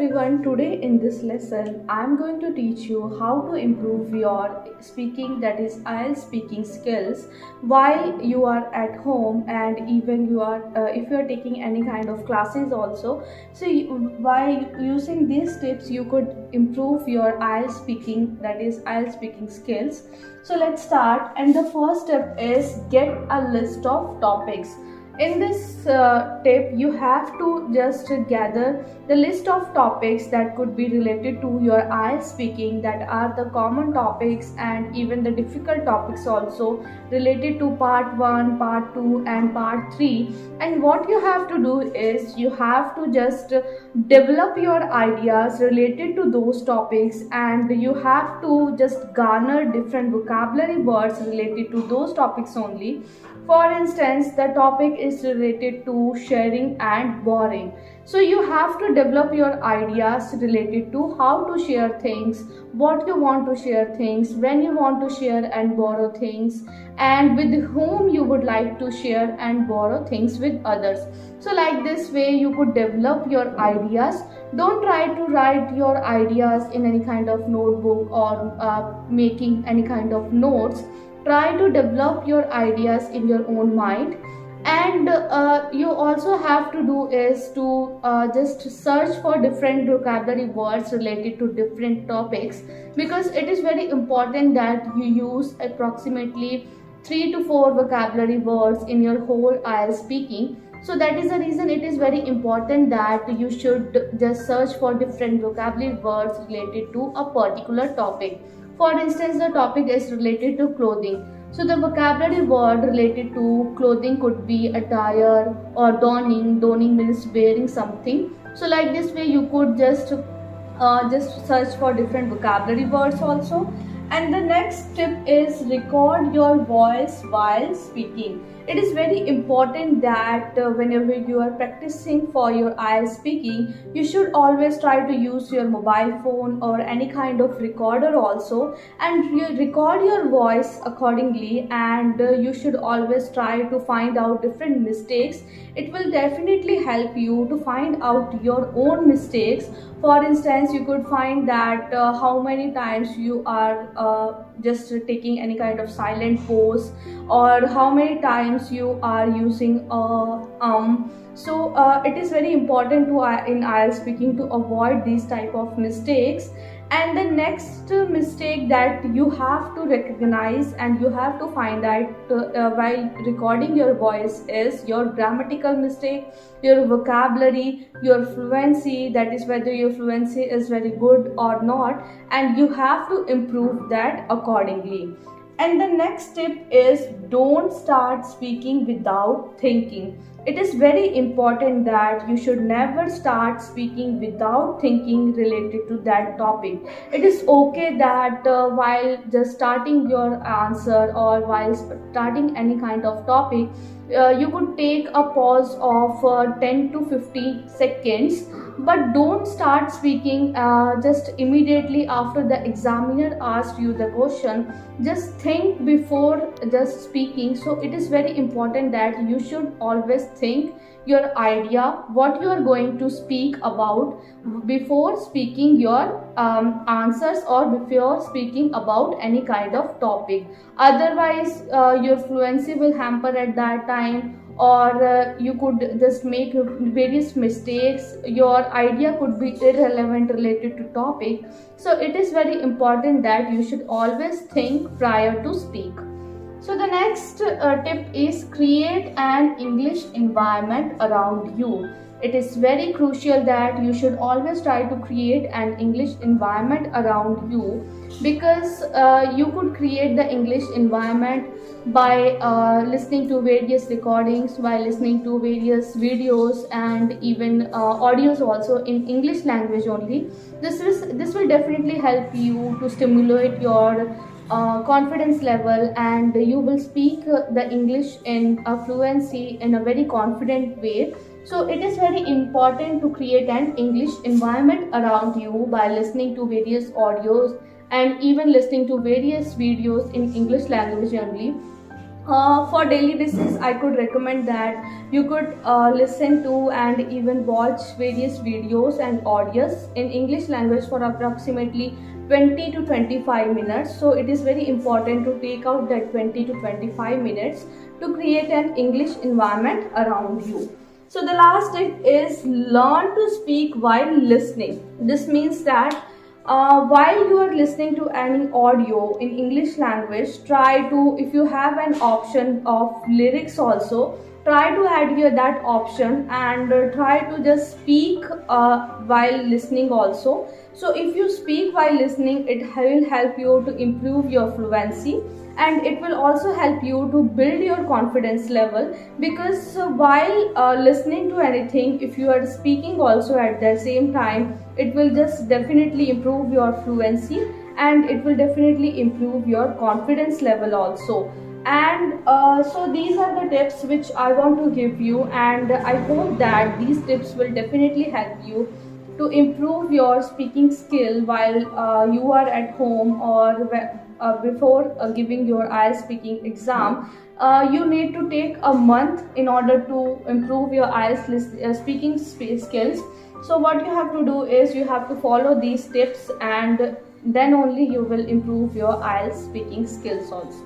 Everyone, today in this lesson I'm going to teach you how to improve your speaking, that is IELTS speaking skills, while you are at home, and even you are if you are taking any kind of classes also. So by using these tips you could improve your IELTS speaking, that is IELTS speaking skills. So let's start, and the first step is get a list of topics. In this tip you have to just gather the list of topics that could be related to your IELTS speaking, that are the common topics and even the difficult topics also related to part 1, part 2 and part 3. And what you have to do is you have to just develop your ideas related to those topics, and you have to just garner different vocabulary words related to those topics only. For instance, the topic is related to sharing and borrowing. So you have to develop your ideas related to how to share things, what you want to share things, when you want to share and borrow things, and with whom you would like to share and borrow things with others. So like this way you could develop your ideas. Don't try to write your ideas in any kind of notebook or making any kind of notes. Try to develop your ideas in your own mind. And you also have to do is to just search for different vocabulary words related to different topics, because it is very important that you use approximately 3 to 4 vocabulary words in your whole IELTS speaking. So that is the reason it is very important that you should just search for different vocabulary words related to a particular topic. For instance, the topic is related to clothing. So the vocabulary word related to clothing could be attire or donning. Donning means wearing something. So like this way you could just search for different vocabulary words also. And the next tip is record your voice while speaking. It is very important that whenever you are practicing for your IELTS speaking, you should always try to use your mobile phone or any kind of recorder also, and you record your voice accordingly. And you should always try to find out different mistakes. It will definitely help you to find out your own mistakes. For instance, you could find that how many times you are just taking any kind of silent pose, or how many times you are using so it is very important to in IELTS speaking to avoid these type of mistakes. And the next mistake that you have to recognize and you have to find out while recording your voice is your grammatical mistake, your vocabulary, your fluency, that is whether your fluency is very good or not, and you have to improve that accordingly. And the next tip is don't start speaking without thinking. It is very important that you should never start speaking without thinking related to that topic. It is okay that while just starting your answer or while starting any kind of topic, you could take a pause of 10 to 50 seconds, but don't start speaking just immediately after the examiner asked you the question. Just think before just speaking. So it is very important that you should always think your idea, what you are going to speak about, before speaking your answers or before speaking about any kind of topic. Otherwise your fluency will hamper at that time, or you could just make various mistakes. Your idea could be irrelevant related to topic. So it is very important that you should always think prior to speak. So the next tip is create an English environment around you. It is very crucial that you should always try to create an English environment around you, because you could create the English environment by listening to various recordings, by listening to various videos and even audios also in English language only. This will definitely help you to stimulate your confidence level, and you will speak the English in a fluency in a very confident way. So it is very important to create an English environment around you by listening to various audios and even listening to various videos in English language only. For daily basis, I could recommend that you could listen to and even watch various videos and audios in English language for approximately 20 to 25 minutes. So it is very important to take out that 20 to 25 minutes to create an English environment around you. So the last tip is learn to speak while listening. This means that while you are listening to any audio in English language, try to, if you have an option of lyrics also, try to add here that option, and try to just speak while listening also. So if you speak while listening, it will help you to improve your fluency, and it will also help you to build your confidence level, because while listening to anything, if you are speaking also at the same time, it will just definitely improve your fluency, and it will definitely improve your confidence level also. And so these are the tips which I want to give you, and I hope that these tips will definitely help you to improve your speaking skill while you are at home, or before giving your IELTS speaking exam. You need to take a month in order to improve your IELTS speaking skills. So what you have to do is you have to follow these tips, and then only you will improve your IELTS speaking skills also.